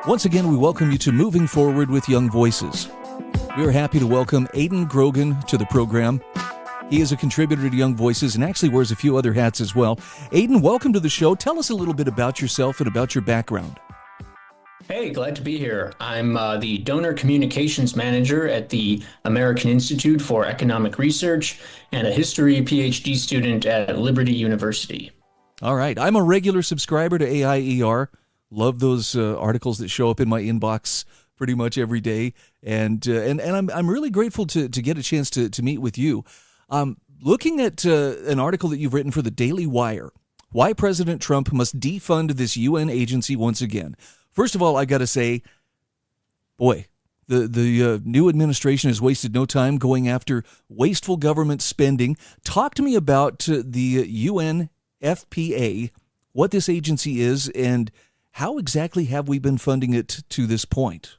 Once again, we welcome you to Moving Forward with Young Voices. We are happy to welcome Aidan Grogan to the program. He is a contributor to Young Voices and actually wears a few other hats as well. Aidan, welcome to the show. Tell us a little bit about yourself and about your background. Hey, glad to be here. I'm the Donor Communications Manager at the American Institute for Economic Research and a History PhD student at Liberty University. All right. I'm a regular subscriber to AIER. Love those articles that show up in my inbox pretty much every day. And I'm really grateful to get a chance to meet with you. Looking at an article that you've written for the Daily Wire, why President Trump must defund this UN agency once again. First of all, I got to say, boy, the new administration has wasted no time going after wasteful government spending. Talk to me about the UNFPA, what this agency is, and how exactly have we been funding it to this point?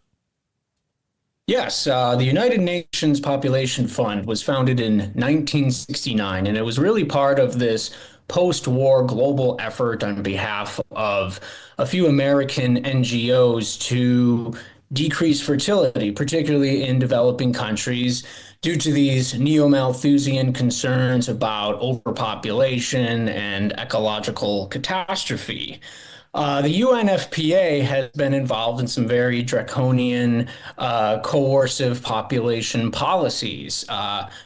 Yes, the United Nations Population Fund was founded in 1969, and it was really part of this post-war global effort on behalf of a few American NGOs to decrease fertility, particularly in developing countries, due to these neo-Malthusian concerns about overpopulation and ecological catastrophe. The UNFPA has been involved in some very draconian, coercive population policies.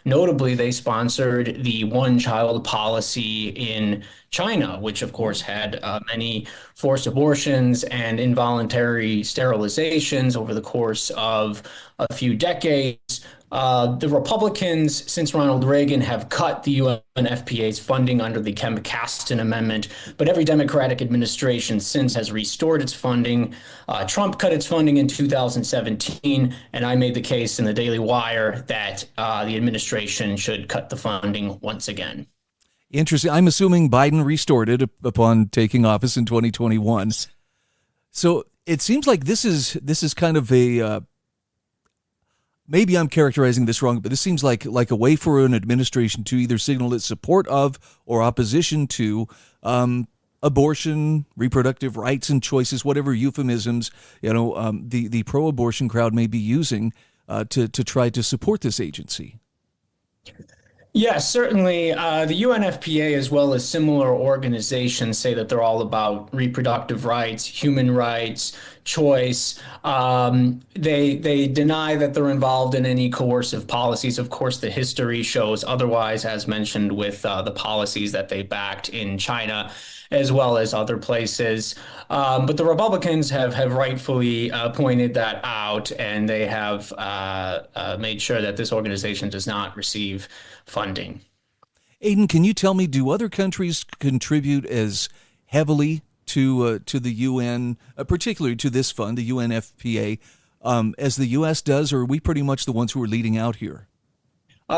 Notably, they sponsored the one-child policy in China, which of course had many forced abortions and involuntary sterilizations over the course of a few decades. The Republicans, since Ronald Reagan, have cut the UNFPA's funding under the Kemp-Kasten Amendment, but every Democratic administration since has restored its funding. Trump cut its funding in 2017, and I made the case in the Daily Wire that the administration should cut the funding once again. Interesting. I'm assuming Biden restored it upon taking office in 2021. So it seems like this is kind of a maybe I'm characterizing this wrong, but this seems like a way for an administration to either signal its support of or opposition to abortion, reproductive rights and choices, whatever euphemisms the pro-abortion crowd may be using to try to support this agency. Yes, certainly. The UNFPA, as well as similar organizations, say that they're all about reproductive rights, human rights, choice. They deny that they're involved in any coercive policies. Of course, the history shows otherwise, as mentioned with the policies that they backed in China, as well as other places. But the Republicans have rightfully pointed that out, and they have made sure that this organization does not receive funding. Aidan, can you tell me, do other countries contribute as heavily to the UN, particularly to this fund, the UNFPA, as the U.S. does, or are we pretty much the ones who are leading out here?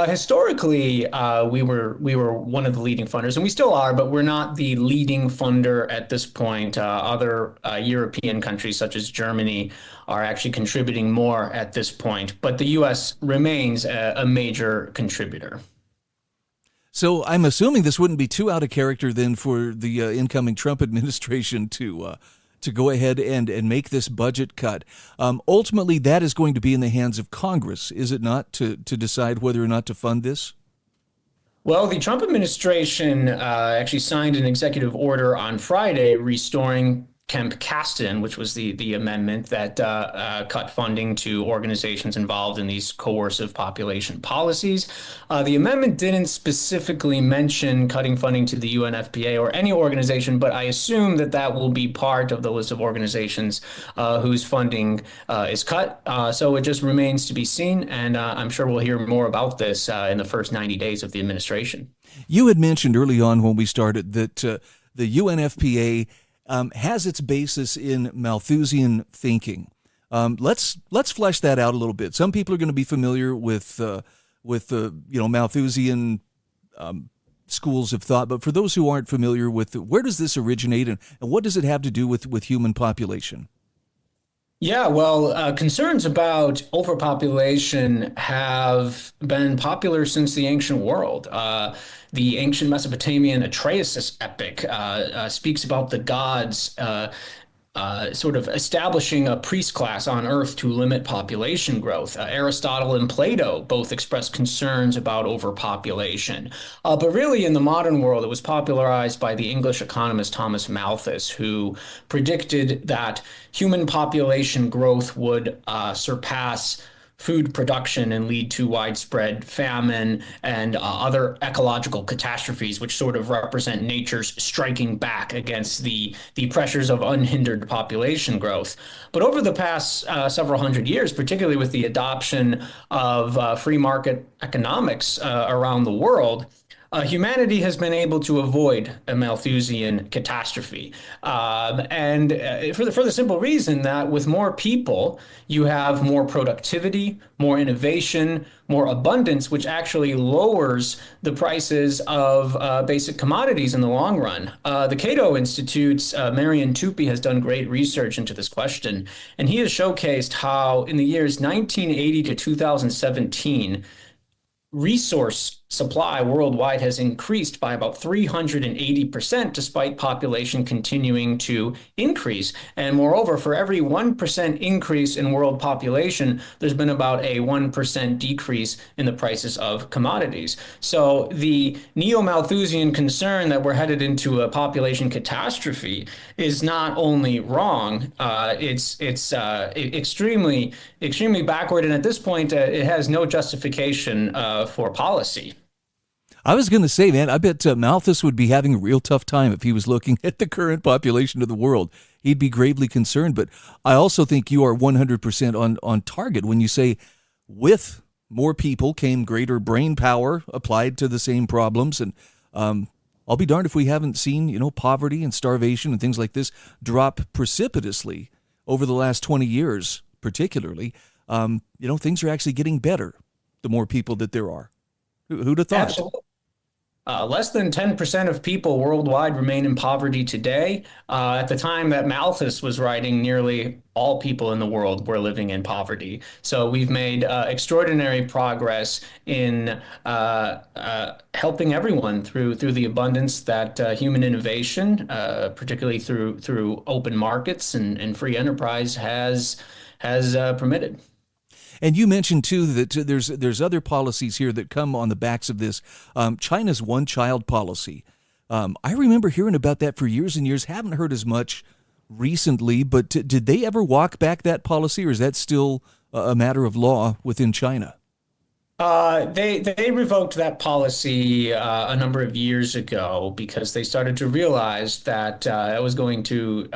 Historically, we were one of the leading funders, and we still are, but we're not the leading funder at this point. Other European countries, such as Germany, are actually contributing more at this point, but the U.S. remains a major contributor. So I'm assuming this wouldn't be too out of character then for the incoming Trump administration to go ahead and make this budget cut. Ultimately, that is going to be in the hands of Congress, is it not, to decide whether or not to fund this? Well, the Trump administration actually signed an executive order on Friday restoring Kemp-Kasten, which was the amendment that cut funding to organizations involved in these coercive population policies. The amendment didn't specifically mention cutting funding to the UNFPA or any organization, but I assume that will be part of the list of organizations whose funding is cut. So it just remains to be seen, and I'm sure we'll hear more about this in the first 90 days of the administration. You had mentioned early on when we started that the UNFPA has its basis in Malthusian thinking. Let's flesh that out a little bit. Some people are going to be familiar with Malthusian schools of thought, but for those who aren't familiar with where does this originate and what does it have to do with human population? Yeah, well, concerns about overpopulation have been popular since the ancient world. The ancient Mesopotamian Atreus epic speaks about the gods sort of establishing a priest class on Earth to limit population growth. Aristotle and Plato both expressed concerns about overpopulation. But really, in the modern world, it was popularized by the English economist Thomas Malthus, who predicted that human population growth would surpass food production and lead to widespread famine and other ecological catastrophes, which sort of represent nature's striking back against the pressures of unhindered population growth. But over the past several hundred years, particularly with the adoption of free market economics around the world, humanity has been able to avoid a Malthusian catastrophe. And for the simple reason that with more people, you have more productivity, more innovation, more abundance, which actually lowers the prices of basic commodities in the long run. The Cato Institute's Marian Tupy has done great research into this question, and he has showcased how in the years 1980 to 2017, resource supply worldwide has increased by about 380% despite population continuing to increase. And moreover, for every 1% increase in world population, there's been about a 1% decrease in the prices of commodities. So the neo-Malthusian concern that we're headed into a population catastrophe is not only wrong, it's extremely backward, and at this point, it has no justification for policy. I was going to say, man, I bet Malthus would be having a real tough time if he was looking at the current population of the world. He'd be gravely concerned. But I also think you are 100% on target when you say with more people came greater brain power applied to the same problems. And I'll be darned if we haven't seen, poverty and starvation and things like this drop precipitously over the last 20 years, particularly. Things are actually getting better the more people that there are. Who'd have thought? Absolutely. Less than 10% of people worldwide remain in poverty today. At the time that Malthus was writing, nearly all people in the world were living in poverty. So we've made extraordinary progress in helping everyone through the abundance that human innovation, particularly through open markets and free enterprise, has permitted. And you mentioned, too, that there's other policies here that come on the backs of this. China's one-child policy. I remember hearing about that for years and years. Haven't heard as much recently, but did they ever walk back that policy, or is that still a matter of law within China? They revoked that policy a number of years ago because they started to realize that it was going to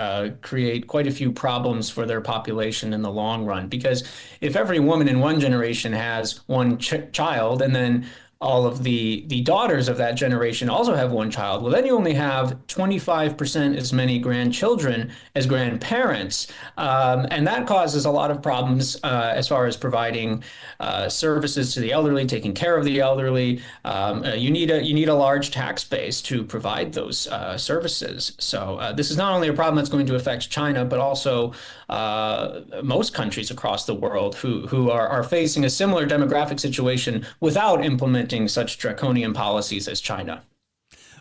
create quite a few problems for their population in the long run. Because if every woman in one generation has one child, and then all of the daughters of that generation also have one child, well, then you only have 25% as many grandchildren as grandparents. And that causes a lot of problems as far as providing services to the elderly, taking care of the elderly. You need a large tax base to provide those services. So this is not only a problem that's going to affect China, but also most countries across the world who are facing a similar demographic situation without implementing such draconian policies as China.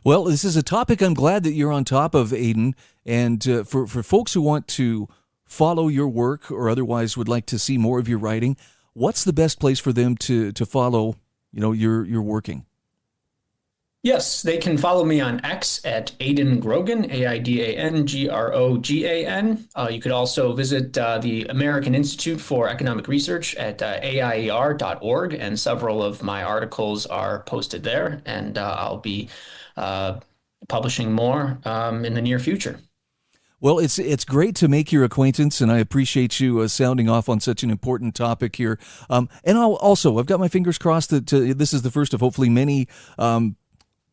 Well, this is a topic I'm glad that you're on top of, Aidan. And for folks who want to follow your work or otherwise would like to see more of your writing, what's the best place for them to follow, your working? Yes, they can follow me on X at Aidan Grogan, AIDANGROGAN. You could also visit the American Institute for Economic Research at AIER.org, and several of my articles are posted there, and I'll be publishing more in the near future. Well, it's great to make your acquaintance, and I appreciate you sounding off on such an important topic here. And I've got my fingers crossed that this is the first of hopefully many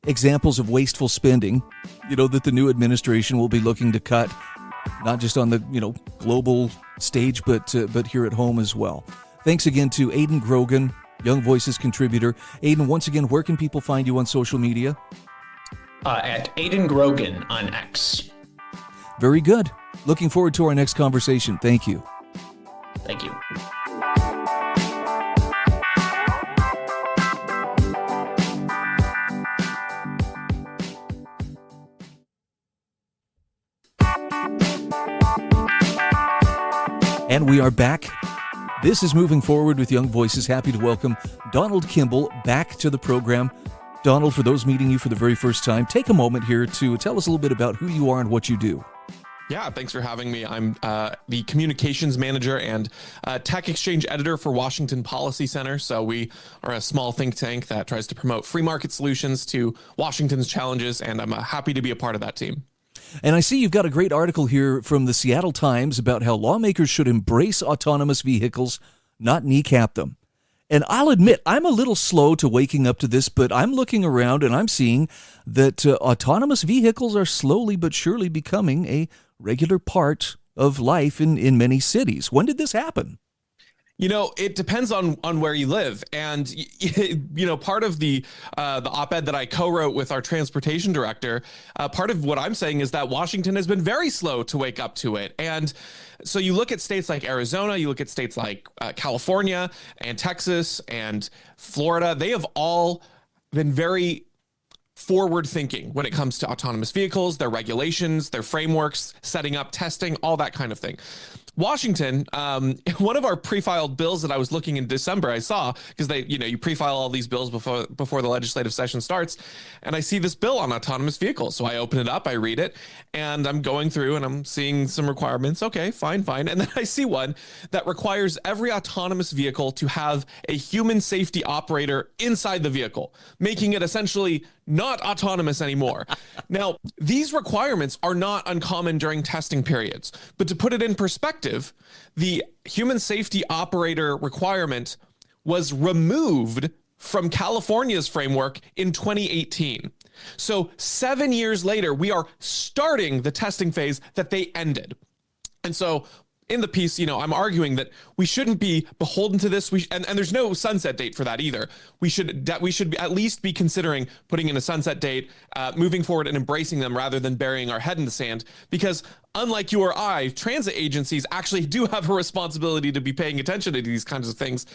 examples of wasteful spending, that the new administration will be looking to cut, not just on the, global stage, but here at home as well. Thanks again to Aidan Grogan, Young Voices contributor. Aidan, once again, where can people find you on social media? At Aidan Grogan on X. Very good. Looking forward to our next conversation. Thank you. Thank you. And we are back. This is Moving Forward with Young Voices. Happy to welcome Donald Kimball back to the program. Donald, for those meeting you for the very first time, take a moment here to tell us a little bit about who you are and what you do. Yeah, thanks for having me. I'm the communications manager and tech exchange editor for Washington Policy Center. So we are a small think tank that tries to promote free market solutions to Washington's challenges, and I'm happy to be a part of that team. And I see you've got a great article here from the Seattle Times about how lawmakers should embrace autonomous vehicles, not kneecap them. And I'll admit, I'm a little slow to waking up to this, but I'm looking around and I'm seeing that autonomous vehicles are slowly but surely becoming a regular part of life in many cities. When did this happen? You know, it depends on where you live. And, you know, part of the op-ed that I co-wrote with our transportation director, part of what I'm saying is that Washington has been very slow to wake up to it. And so you look at states like Arizona, you look at states like California and Texas and Florida, they have all been very forward thinking when it comes to autonomous vehicles, their regulations, their frameworks, setting up testing, all that kind of thing. Washington, one of our pre-filed bills that I was looking in December, I saw, because you pre-file all these bills before the legislative session starts, and I see this bill on autonomous vehicles. So I open it up, I read it, and I'm going through and I'm seeing some requirements. Okay, fine. And then I see one that requires every autonomous vehicle to have a human safety operator inside the vehicle, making it essentially not autonomous anymore. Now, these requirements are not uncommon during testing periods, but to put it in perspective, the human safety operator requirement was removed from California's framework in 2018. So 7 years later, we are starting the testing phase that they ended. And so in the piece, I'm arguing that we shouldn't be beholden to this. And there's no sunset date for that either. We should at least be considering putting in a sunset date, moving forward and embracing them rather than burying our head in the sand. Because unlike you or I, transit agencies actually do have a responsibility to be paying attention to these kinds of things.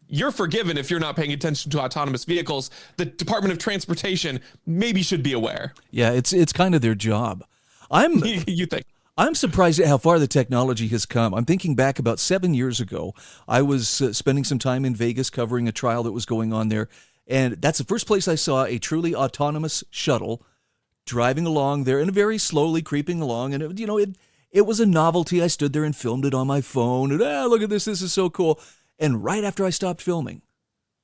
You're forgiven if you're not paying attention to autonomous vehicles. The Department of Transportation maybe should be aware. Yeah, it's kind of their job. You think? I'm surprised at how far the technology has come. I'm thinking back about 7 years ago. I was spending some time in Vegas covering a trial that was going on there, and that's the first place I saw a truly autonomous shuttle driving along there and very slowly creeping along. And it was a novelty. I stood there and filmed it on my phone. And look at this! This is so cool. And right after I stopped filming,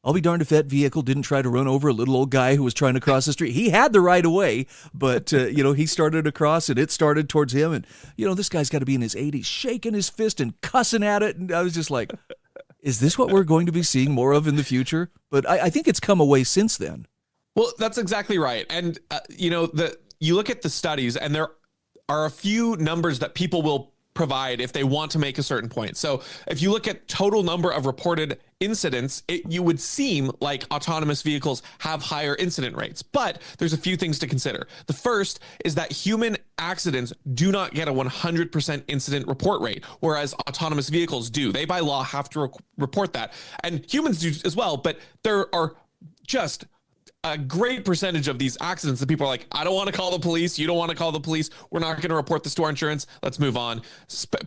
I'll be darned if that vehicle didn't try to run over a little old guy who was trying to cross the street. He had the right of way, but, he started across and it started towards him. And, this guy's got to be in his 80s, shaking his fist and cussing at it. And I was just like, is this what we're going to be seeing more of in the future? But I think it's come away since then. Well, that's exactly right. And, you look at the studies and there are a few numbers that people will provide if they want to make a certain point. So if you look at total number of reported incidents, you would seem like autonomous vehicles have higher incident rates. But there's a few things to consider. The first is that human accidents do not get a 100% incident report rate, whereas autonomous vehicles do. They by law have to report that. And humans do as well, but there are just a great percentage of these accidents that people are like, I don't want to call the police. You don't want to call the police. We're not going to report this to our insurance. Let's move on.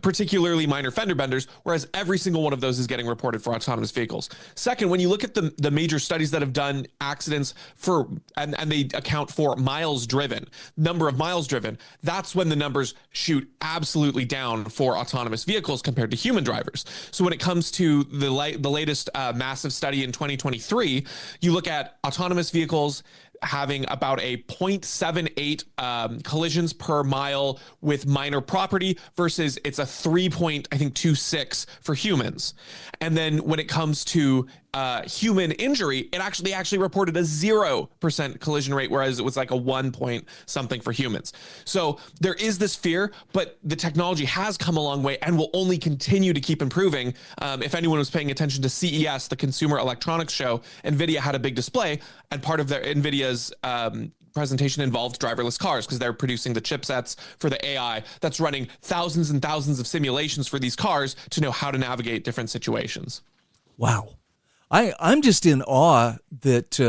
Particularly minor fender benders, whereas every single one of those is getting reported for autonomous vehicles. Second, when you look at the major studies that have done accidents and they account for miles driven, number of miles driven, that's when the numbers shoot absolutely down for autonomous vehicles compared to human drivers. So when it comes to the latest massive study in 2023, you look at autonomous vehicles having about a 0.78 collisions per mile with minor property versus it's a 3.26 for humans. And then when it comes to human injury, it actually reported a 0% collision rate, whereas it was like a 1 point something for humans. So there is this fear, but the technology has come a long way and will only continue to keep improving. If anyone was paying attention to CES, the Consumer Electronics Show, NVIDIA had a big display, and part of their NVIDIA's presentation involved driverless cars because they're producing the chipsets for the AI that's running thousands and thousands of simulations for these cars to know how to navigate different situations. Wow. I'm just in awe that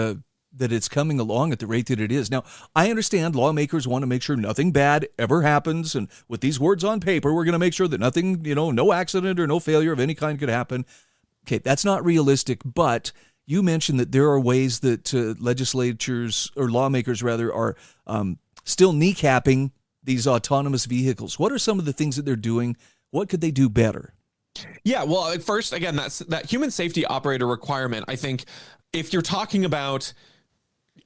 that it's coming along at the rate that it is. Now, I understand lawmakers want to make sure nothing bad ever happens, and with these words on paper, we're going to make sure that nothing, no accident or no failure of any kind could happen. Okay, that's not realistic, but you mentioned that there are ways that legislatures, or lawmakers rather, are still kneecapping these autonomous vehicles. What are some of the things that they're doing? What could they do better? Yeah, well, at first, again, that human safety operator requirement. I think if you're talking about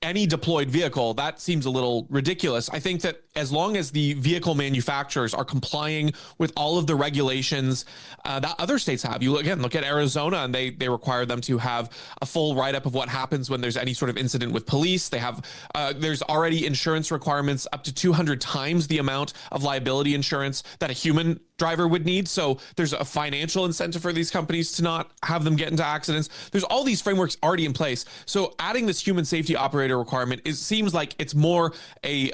any deployed vehicle, that seems a little ridiculous. I think that as long as the vehicle manufacturers are complying with all of the regulations that other states have, look at Arizona, and they require them to have a full write-up of what happens when there's any sort of incident with police. They have there's already insurance requirements up to 200 times the amount of liability insurance that a human driver would need. So there's a financial incentive for these companies to not have them get into accidents. There's all these frameworks already in place. So adding this human safety operator requirement, seems like it's more a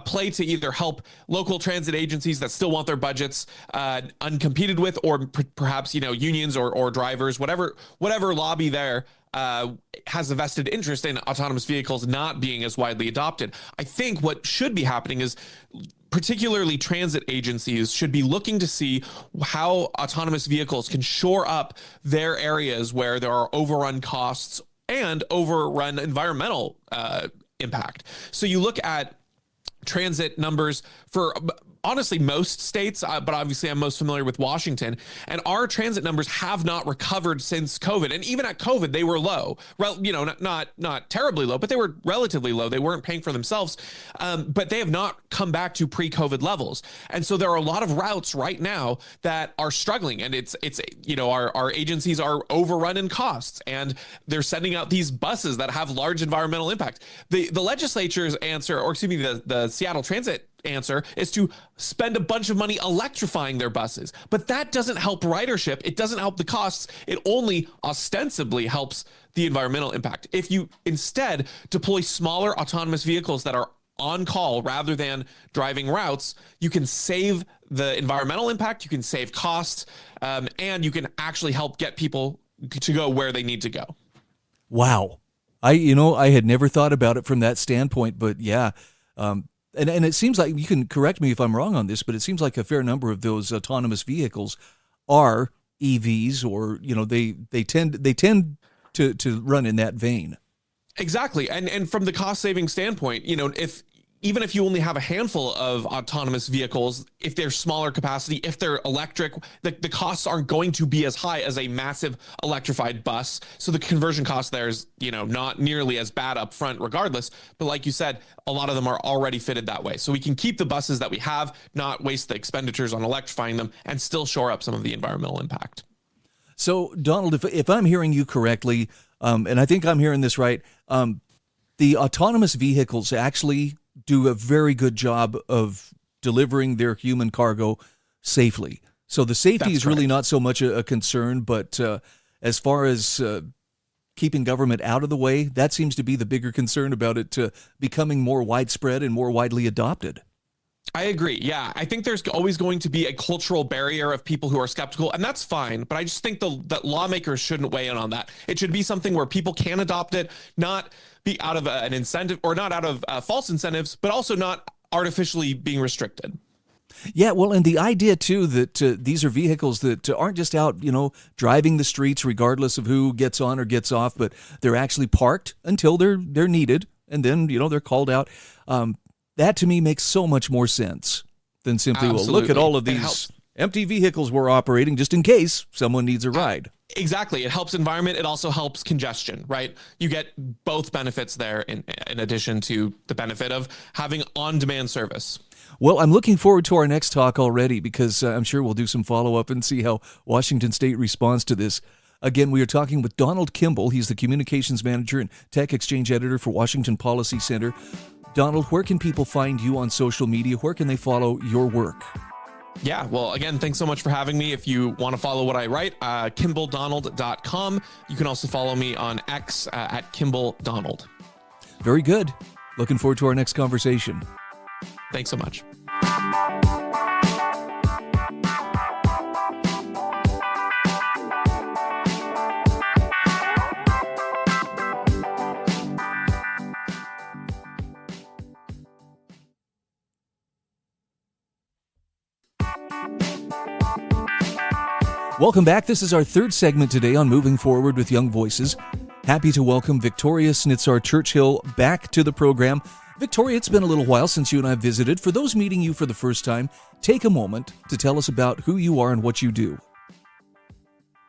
play to either help local transit agencies that still want their budgets uncompeted with, or perhaps unions or drivers, whatever lobby there has a vested interest in autonomous vehicles not being as widely adopted. I think what should be happening is particularly transit agencies should be looking to see how autonomous vehicles can shore up their areas where there are overrun costs and overrun environmental impact. So you look at transit numbers for honestly most states, but obviously I'm most familiar with Washington, and our transit numbers have not recovered since COVID. And even at COVID, they were low. Not terribly low, but they were relatively low. They weren't paying for themselves, but they have not come back to pre-COVID levels. And so there are a lot of routes right now that are struggling, and it's our agencies are overrun in costs, and they're sending out these buses that have large environmental impact. The legislature's answer, or excuse me, the Seattle Transit answer is to spend a bunch of money electrifying their buses. But that doesn't help ridership. It doesn't help the costs. It only ostensibly helps the environmental impact. If you instead deploy smaller autonomous vehicles that are on call rather than driving routes, you can save the environmental impact, you can save costs, and you can actually help get people to go where they need to go. Wow. I had never thought about it from that standpoint, but yeah. And it seems like, you can correct me if I'm wrong on this, but it seems like a fair number of those autonomous vehicles are EVs, or they tend to run in that vein. Exactly. And from the cost saving standpoint, even if you only have a handful of autonomous vehicles, if they're smaller capacity, if they're electric, the costs aren't going to be as high as a massive electrified bus. So the conversion cost there is, not nearly as bad up front regardless. But like you said, a lot of them are already fitted that way. So we can keep the buses that we have, not waste the expenditures on electrifying them, and still shore up some of the environmental impact. So Donald, if I'm hearing you correctly, and I think I'm hearing this right, the autonomous vehicles actually do a very good job of delivering their human cargo safely. So the safety is really not so much a concern, but as far as keeping government out of the way, that seems to be the bigger concern about it becoming more widespread and more widely adopted. I agree. Yeah, I think there's always going to be a cultural barrier of people who are skeptical, and that's fine. But I just think that lawmakers shouldn't weigh in on that. It should be something where people can adopt it, not be out of an incentive, or not out of false incentives, but also not artificially being restricted. Yeah, well, and the idea, too, that these are vehicles that aren't just out, driving the streets regardless of who gets on or gets off, but they're actually parked until they're needed, and then, they're called out. That, to me, makes so much more sense than simply, well, look at all of these empty vehicles we're operating just in case someone needs a ride. Exactly. It helps environment. It also helps congestion, right? You get both benefits there in addition to the benefit of having on-demand service. Well, I'm looking forward to our next talk already, because I'm sure we'll do some follow-up and see how Washington State responds to this. Again, we are talking with Donald Kimball. He's the Communications Manager and Tech Exchange Editor for Washington Policy Center. Donald, where can people find you on social media? Where can they follow your work? Yeah, well, again, thanks so much for having me. If you want to follow what I write, KimballDonald.com. You can also follow me on X at KimballDonald. Very good. Looking forward to our next conversation. Thanks so much. Welcome back. This is our third segment today on Moving Forward with Young Voices. Happy to welcome Victoria Churchill back to the program. Victoria, it's been a little while since you and I visited. For those meeting you for the first time, take a moment to tell us about who you are and what you do.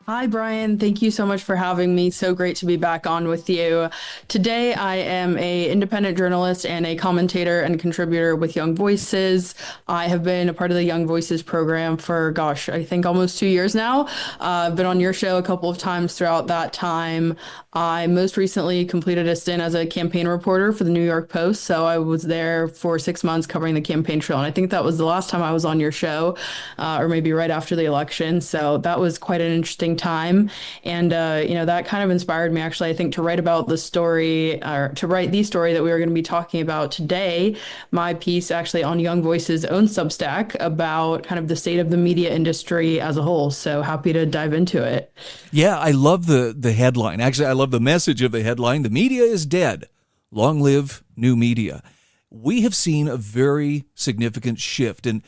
Hi, Brian. Thank you so much for having me. So great to be back on with you. Today, I am an independent journalist and a commentator and contributor with Young Voices. I have been a part of the Young Voices program for, I think almost 2 years now. I've been on your show a couple of times throughout that time. I most recently completed a stint as a campaign reporter for the New York Post. So I was there for 6 months covering the campaign trail. And I think that was the last time I was on your show, or maybe right after the election. So that was quite an interesting time. And, that kind of inspired me, actually, I think, to write about the story, or to write the story that we are going to be talking about today. My piece actually on Young Voices' own Substack about kind of the state of the media industry as a whole. So happy to dive into it. Yeah, I love the headline. Actually, I love the message of the headline. The media is dead. Long live new media. We have seen a very significant shift. And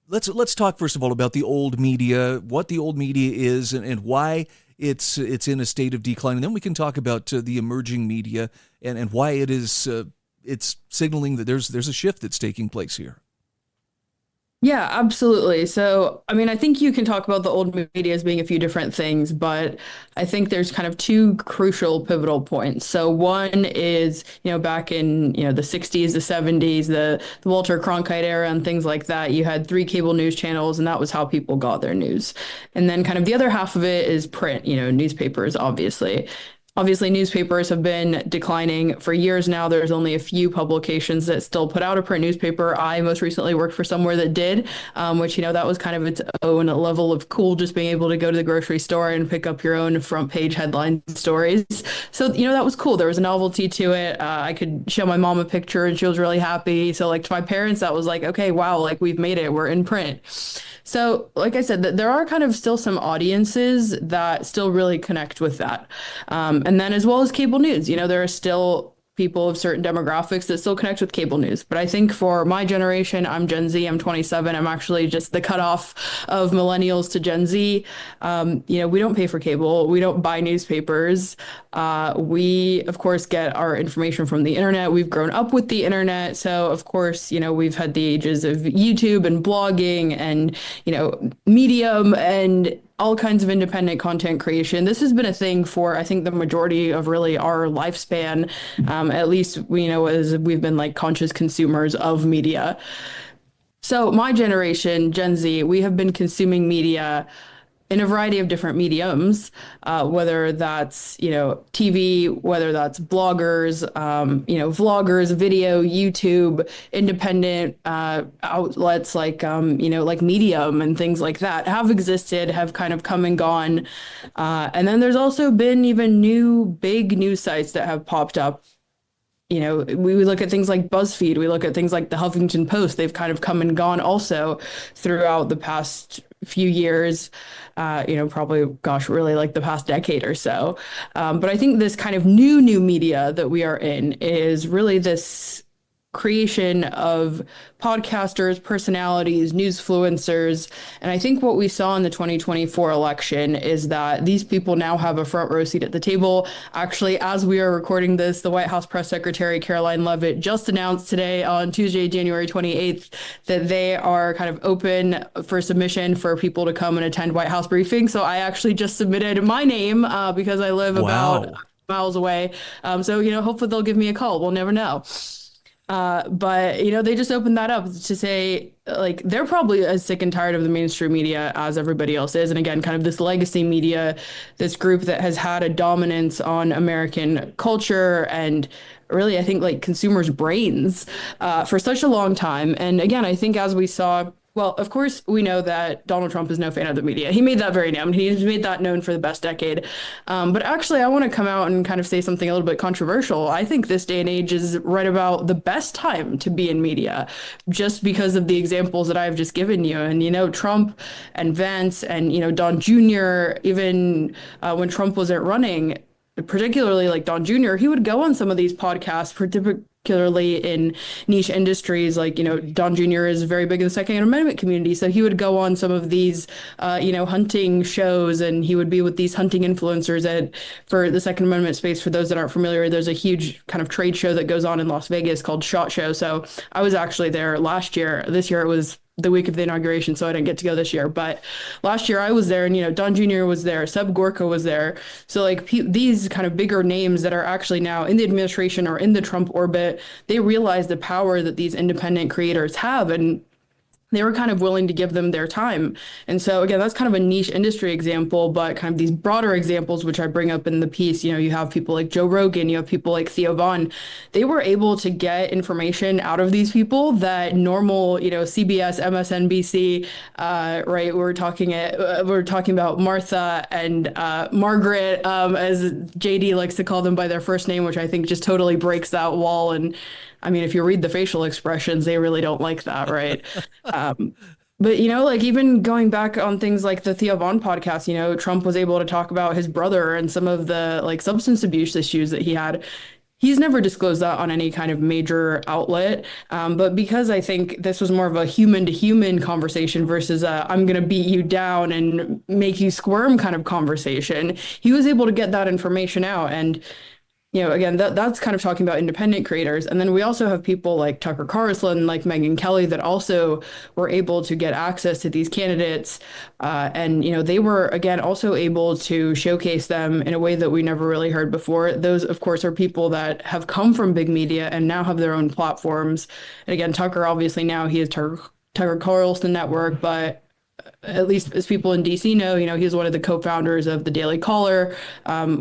let's talk first of all about the old media, what the old media is, and why it's in a state of decline. And then we can talk about the emerging media and why it is it's signaling that there's a shift that's taking place here. Yeah, absolutely. So, I think you can talk about the old media as being a few different things, but I think there's kind of two crucial pivotal points. So one is, back in, the 60s, the 70s, the Walter Cronkite era and things like that, you had 3 cable news channels, and that was how people got their news. And then kind of the other half of it is print, newspapers, obviously. Obviously, newspapers have been declining for years now. There's only a few publications that still put out a print newspaper. I most recently worked for somewhere that did, which, that was kind of its own level of cool, just being able to go to the grocery store and pick up your own front page headline stories. So, that was cool. There was a novelty to it. I could show my mom a picture and she was really happy. So to my parents, that was like, okay, wow, we've made it. We're in print. So, like I said, there are kind of still some audiences that still really connect with that. And then as well as cable news, there are still people of certain demographics that still connect with cable news. But I think for my generation, I'm Gen Z, I'm 27. I'm actually just the cutoff of millennials to Gen Z. We don't pay for cable. We don't buy newspapers. We, of course, get our information from the internet. We've grown up with the internet. So, of course, we've had the ages of YouTube and blogging and, Medium and all kinds of independent content creation. This has been a thing for, I think, the majority of really our lifespan, at least, as we've been conscious consumers of media. So my generation, Gen Z, we have been consuming media in a variety of different mediums, whether that's, TV, whether that's bloggers, vloggers, video, YouTube, independent outlets like Medium and things like that have existed, have kind of come and gone. And then there's also been even new big news sites that have popped up. We look at things like BuzzFeed, we look at things like the Huffington Post. They've kind of come and gone also throughout the past few years, probably, really the past decade or so. But I think this kind of new media that we are in is really this creation of podcasters, personalities, newsfluencers. And I think what we saw in the 2024 election is that these people now have a front row seat at the table. Actually, as we are recording this, the White House Press Secretary Caroline Leavitt just announced today on Tuesday, January 28th, that they are kind of open for submission for people to come and attend White House briefings. So I actually just submitted my name because I live about miles away. So, hopefully they'll give me a call. We'll never know. But, they just opened that up to say, they're probably as sick and tired of the mainstream media as everybody else is. And again, kind of this legacy media, this group that has had a dominance on American culture and really, I think, consumers' brains for such a long time. And again, I think as we saw, well, of course, we know that Donald Trump is no fan of the media. He made that very known. He's made that known for the best decade. But actually, I want to come out and kind of say something a little bit controversial. I think this day and age is right about the best time to be in media, just because of the examples that I've just given you. And, Trump and Vance and, Don Jr., even when Trump wasn't running, particularly Don Jr., he would go on some of these podcasts, particularly in niche industries. Like, Don Jr. is very big in the Second Amendment community. So he would go on some of these, hunting shows, and he would be with these hunting influencers for the Second Amendment space. For those that aren't familiar, there's a huge kind of trade show that goes on in Las Vegas called SHOT Show. So I was actually there last year. This year it was the week of the inauguration, so I didn't get to go this year. But last year I was there, and Don Jr. was there, Seb Gorka was there. So like these kind of bigger names that are actually now in the administration or in the Trump orbit, they realize the power that these independent creators have, and they were kind of willing to give them their time. And so again, that's kind of a niche industry example, but kind of these broader examples, which I bring up in the piece, you have people like Joe Rogan, you have people like Theo Vaughn. They were able to get information out of these people that normal, CBS, MSNBC, right? We're talking about Martha and Margaret, as JD likes to call them by their first name, which I think just totally breaks that wall. And I mean, if you read the facial expressions, they really don't like that, right? But, like even going back on things like the Theo Vaughn podcast, Trump was able to talk about his brother and some of the like substance abuse issues that he had. He's never disclosed that on any kind of major outlet. But because I think this was more of a human to human conversation versus I'm going to beat you down and make you squirm kind of conversation, he was able to get that information out. And again, that's kind of talking about independent creators. And then we also have people like Tucker Carlson, like Megyn Kelly, that also were able to get access to these candidates. And they were, again, also able to showcase them in a way that we never really heard before. Those, of course, are people that have come from big media and now have their own platforms. And again, Tucker, obviously now he is Tucker Carlson Network, but at least as people in DC know, he's one of the co-founders of the Daily Caller,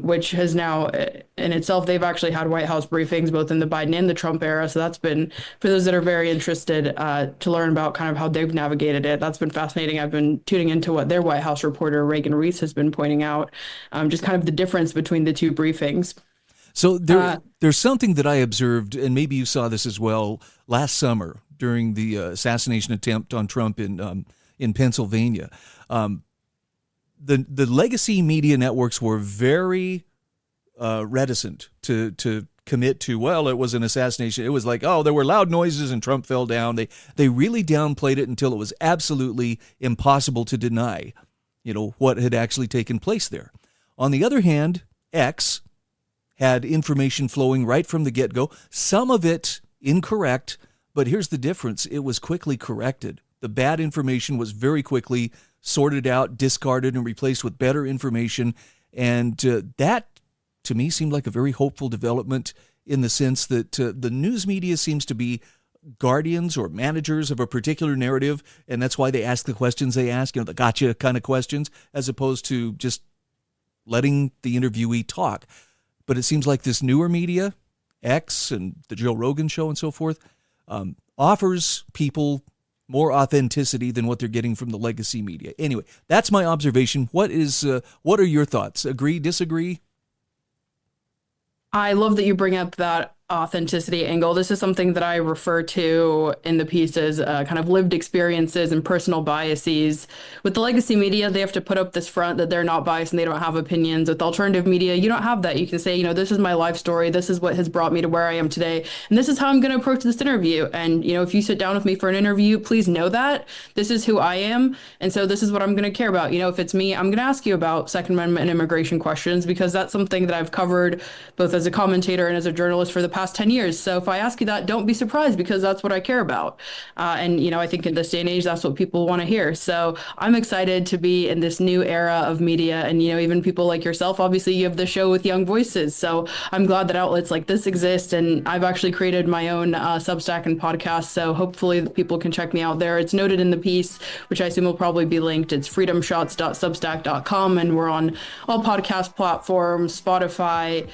which has now in itself, they've actually had White House briefings both in the Biden and the Trump era. So that's been, for those that are very interested to learn about kind of how they've navigated it, that's been fascinating. I've been tuning into what their White House reporter, Reagan Reese, has been pointing out, just kind of the difference between the two briefings. So there's something that I observed, and maybe you saw this as well, last summer during the assassination attempt on Trump in Pennsylvania. The legacy media networks were very reticent to commit to, well, it was an assassination. It was like, oh, there were loud noises and Trump fell down. They really downplayed it until it was absolutely impossible to deny, what had actually taken place there. On the other hand, X had information flowing right from the get-go, some of it incorrect, but here's the difference. It was quickly corrected. The bad information was very quickly sorted out, discarded, and replaced with better information. And that, to me, seemed like a very hopeful development in the sense that the news media seems to be guardians or managers of a particular narrative, and that's why they ask the questions they ask, the gotcha kind of questions, as opposed to just letting the interviewee talk. But it seems like this newer media, X and the Joe Rogan show and so forth, offers people more authenticity than what they're getting from the legacy media. Anyway, that's my observation. What are your thoughts? Agree, disagree? I love that you bring up that authenticity angle. This is something that I refer to in the piece as kind of lived experiences and personal biases. With the legacy media, they have to put up this front that they're not biased and they don't have opinions. With alternative media, you don't have that. You can say, this is my life story. This is what has brought me to where I am today. And this is how I'm going to approach this interview. And, if you sit down with me for an interview, please know that this is who I am. And so this is what I'm going to care about. If it's me, I'm going to ask you about Second Amendment and immigration questions, because that's something that I've covered both as a commentator and as a journalist for the past 10 years. So if I ask you that, don't be surprised, because that's what I care about. And, I think in this day and age, that's what people want to hear. So I'm excited to be in this new era of media. And, even people like yourself, obviously you have the show with Young Voices. So I'm glad that outlets like this exist. And I've actually created my own Substack and podcast. So hopefully people can check me out there. It's noted in the piece, which I assume will probably be linked. It's freedomshots.substack.com. And we're on all podcast platforms, Spotify,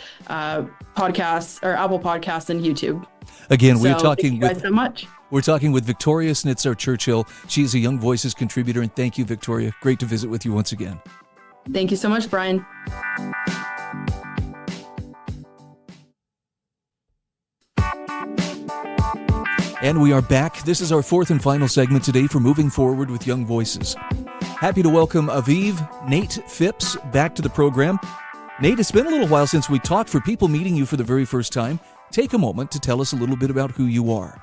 podcasts, or Apple Podcasts, and YouTube. Again, we're talking with so much. We're talking with Victoria Churchill. She is a Young Voices contributor, and thank you, Victoria. Great to visit with you once again. Thank you so much, Brian. And we are back. This is our fourth and final segment today for Moving Forward with Young Voices. Happy to welcome Aviv Nate Phipps back to the program. Nate, it's been a little while since we talked. For people meeting you for the very first time, take a moment to tell us a little bit about who you are.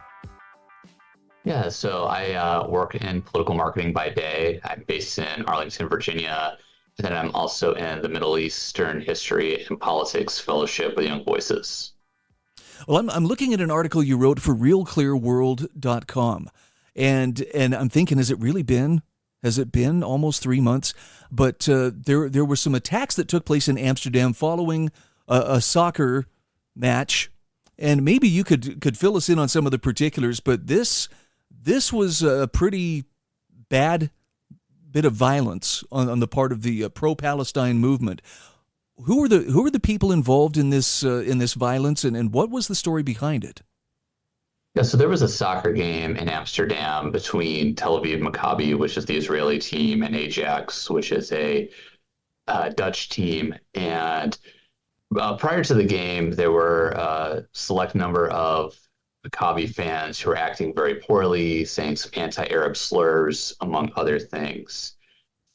Yeah, so I work in political marketing by day. I'm based in Arlington, Virginia, and then I'm also in the Middle Eastern History and Politics Fellowship with Young Voices. Well, I'm looking at an article you wrote for realclearworld.com, and I'm thinking, has it been almost 3 months? But there were some attacks that took place in Amsterdam following a soccer match, and maybe you could fill us in on some of the particulars. But this was a pretty bad bit of violence on the part of the pro-Palestine movement. Who were the people involved in this violence, and what was the story behind it? Yeah, so there was a soccer game in Amsterdam between Tel Aviv Maccabi, which is the Israeli team, and Ajax, which is a Dutch team. And prior to the game, there were a select number of Maccabi fans who were acting very poorly, saying some anti-Arab slurs, among other things.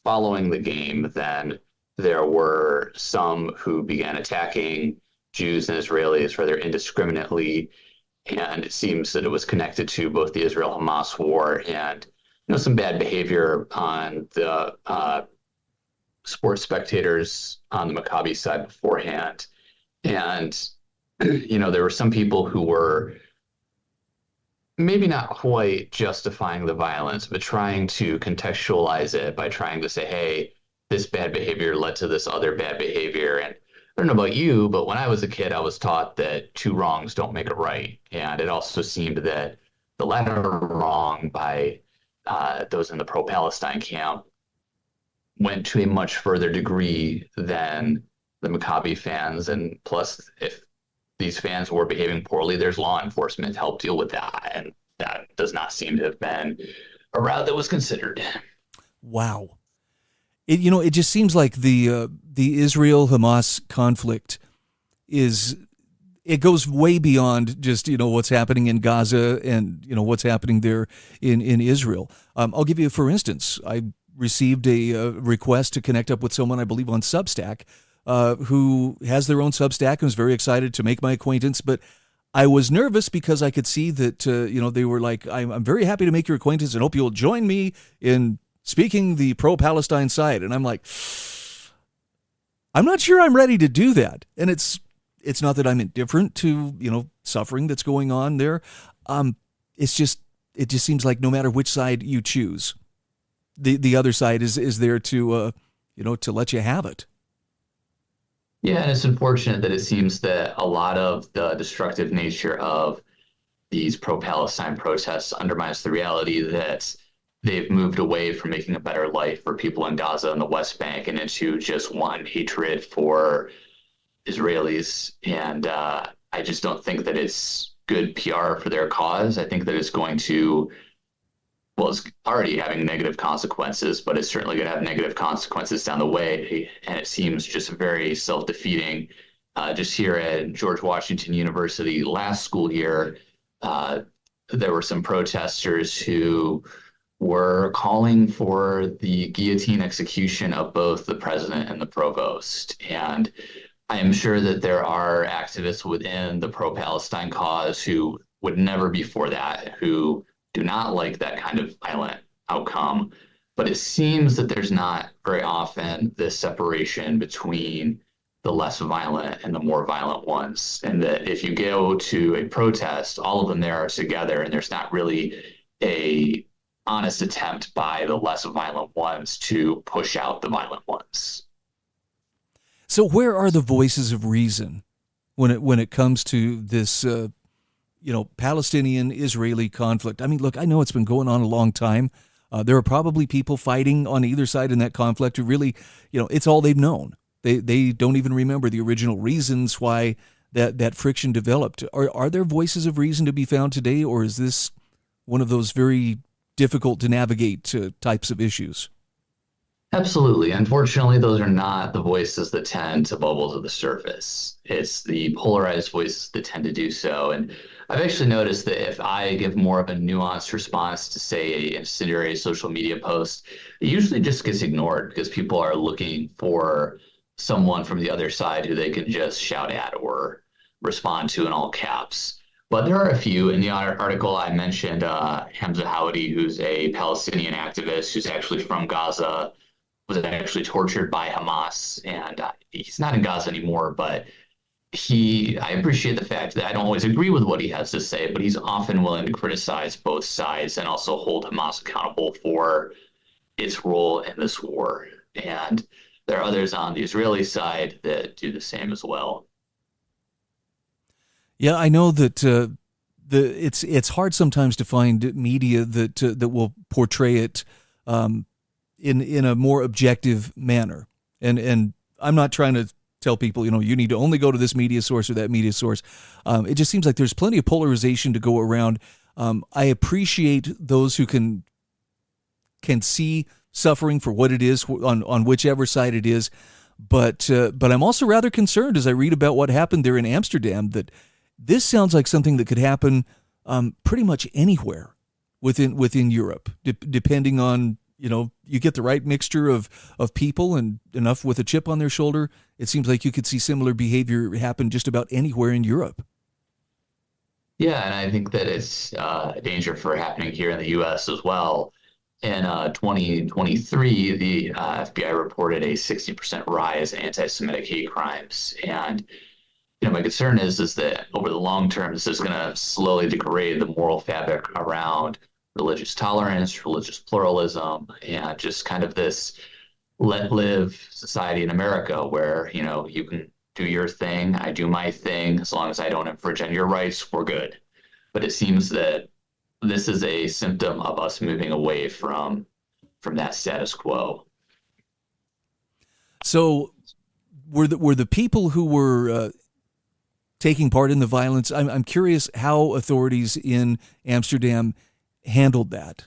Following the game, then, there were some who began attacking Jews and Israelis rather indiscriminately, and it seems that it was connected to both the Israel-Hamas war and some bad behavior on the sports spectators on the Maccabi side beforehand. And there were some people who were maybe not quite justifying the violence, but trying to contextualize it by trying to say, hey, this bad behavior led to this other bad behavior. And I don't know about you, but when I was a kid, I was taught that two wrongs don't make a right. And it also seemed that the latter wrong by those in the pro-Palestine camp went to a much further degree than the Maccabi fans. And plus, if these fans were behaving poorly, there's law enforcement to help deal with that. And that does not seem to have been a route that was considered. Wow. It just seems like the Israel-Hamas conflict it goes way beyond just, what's happening in Gaza and, what's happening there in Israel. I'll give you, for instance, I received a request to connect up with someone, I believe, on Substack, who has their own Substack and was very excited to make my acquaintance. But I was nervous because I could see that, they were like, I'm very happy to make your acquaintance and hope you'll join me in speaking the pro-Palestine side. And I'm like, I'm not sure I'm ready to do that. And it's not that I'm indifferent to, suffering that's going on there. It just seems like no matter which side you choose, the other side is there to let you have it. Yeah, and it's unfortunate that it seems that a lot of the destructive nature of these pro-Palestine protests undermines the reality that they've moved away from making a better life for people in Gaza and the West Bank and into just one hatred for Israelis. And I just don't think that it's good PR for their cause. I think that it's going to, it's already having negative consequences, but it's certainly going to have negative consequences down the way. And it seems just very self-defeating. Just here at George Washington University last school year, there were some protesters who were calling for the guillotine execution of both the president and the provost. And I am sure that there are activists within the pro-Palestine cause who would never be for that, who do not like that kind of violent outcome. But it seems that there's not very often this separation between the less violent and the more violent ones. And that if you go to a protest, all of them there are together, and there's not really a honest attempt by the less violent ones to push out the violent ones. So where are the voices of reason when it comes to this Palestinian-Israeli conflict? I mean, look, I know it's been going on a long time. There are probably people fighting on either side in that conflict who really, it's all they've known. They don't even remember the original reasons why that friction developed. Are there voices of reason to be found today, or is this one of those very difficult to navigate types of issues? Absolutely. Unfortunately, those are not the voices that tend to bubble to the surface. It's the polarized voices that tend to do so. And I've actually noticed that if I give more of a nuanced response to, say, an incendiary social media post, it usually just gets ignored because people are looking for someone from the other side who they can just shout at or respond to in all caps. But there are a few. In the article, I mentioned Hamza Houthi, who's a Palestinian activist who's actually from Gaza, was actually tortured by Hamas, and he's not in Gaza anymore, but I appreciate the fact that I don't always agree with what he has to say, but he's often willing to criticize both sides and also hold Hamas accountable for its role in this war. And there are others on the Israeli side that do the same as well. Yeah, I know that it's hard sometimes to find media that will portray it in a more objective manner. And I'm not trying to tell people, you need to only go to this media source or that media source. It just seems like there's plenty of polarization to go around. I appreciate those who can see suffering for what it is on whichever side it is. But I'm also rather concerned as I read about what happened there in Amsterdam that this sounds like something that could happen pretty much anywhere within Europe, depending on, you get the right mixture of people and enough with a chip on their shoulder. It seems like you could see similar behavior happen just about anywhere in Europe. Yeah, and I think that it's a danger for happening here in the U.S. as well. In 2023, the FBI reported a 60% rise in anti-Semitic hate crimes. And my concern is that over the long term, this is going to slowly degrade the moral fabric around religious tolerance, religious pluralism, and just kind of this let live society in America where, you can do your thing, I do my thing, as long as I don't infringe on your rights, we're good. But it seems that this is a symptom of us moving away from that status quo. So were the people who were taking part in the violence, I'm curious how authorities in Amsterdam handled that.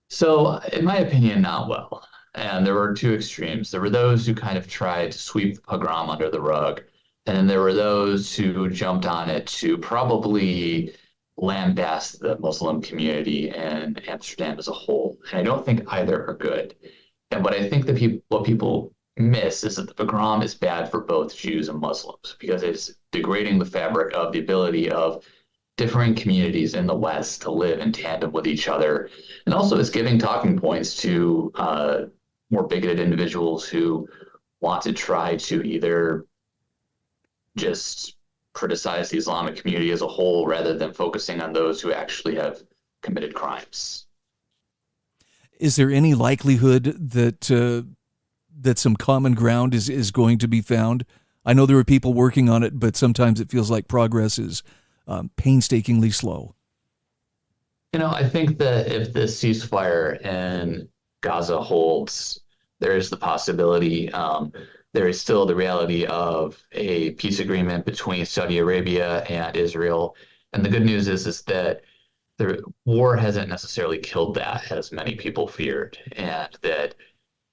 So in my opinion, not well. And there were two extremes. There were those who kind of tried to sweep the pogrom under the rug. And then there were those who jumped on it to probably lambast the Muslim community and Amsterdam as a whole. And I don't think either are good. And what I think that what people miss is that the pogrom is bad for both Jews and Muslims because it's degrading the fabric of the ability of differing communities in the West to live in tandem with each other. And also it's giving talking points to more bigoted individuals who want to try to either just criticize the Islamic community as a whole rather than focusing on those who actually have committed crimes. Is there any likelihood that some common ground is going to be found? I know there are people working on it, but sometimes it feels like progress is painstakingly slow. I think that if this ceasefire in Gaza holds, there is the possibility, there is still the reality of a peace agreement between Saudi Arabia and Israel. And the good news is that the war hasn't necessarily killed that, as many people feared. And that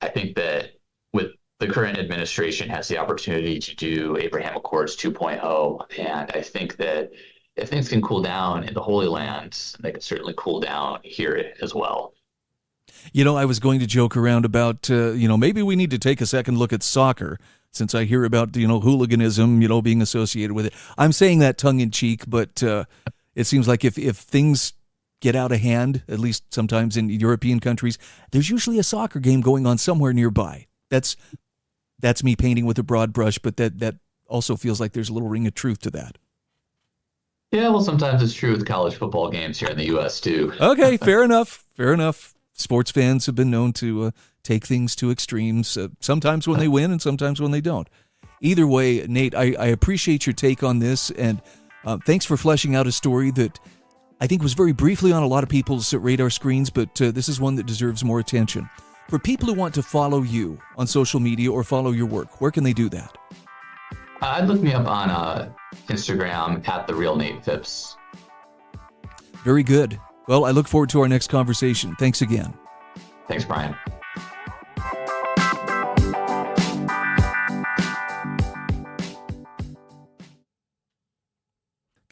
I think that with the current administration has the opportunity to do Abraham Accords 2.0. And I think that if things can cool down in the Holy Land, they can certainly cool down here as well. I was going to joke around about, maybe we need to take a second look at soccer since I hear about, hooliganism, being associated with it. I'm saying that tongue in cheek, but it seems like if things get out of hand, at least sometimes in European countries, there's usually a soccer game going on somewhere nearby. That's me painting with a broad brush, but that also feels like there's a little ring of truth to that. Yeah, well, sometimes it's true with college football games here in the U.S. too. Okay, fair enough. Sports fans have been known to take things to extremes, sometimes when they win and sometimes when they don't. Either way, Nate, I appreciate your take on this, and thanks for fleshing out a story that I think was very briefly on a lot of people's radar screens, but this is one that deserves more attention. For people who want to follow you on social media or follow your work, where can they do that? I'd look me up on Instagram at the real Nate Phipps. Very good. Well, I look forward to our next conversation. Thanks again. Thanks, Brian.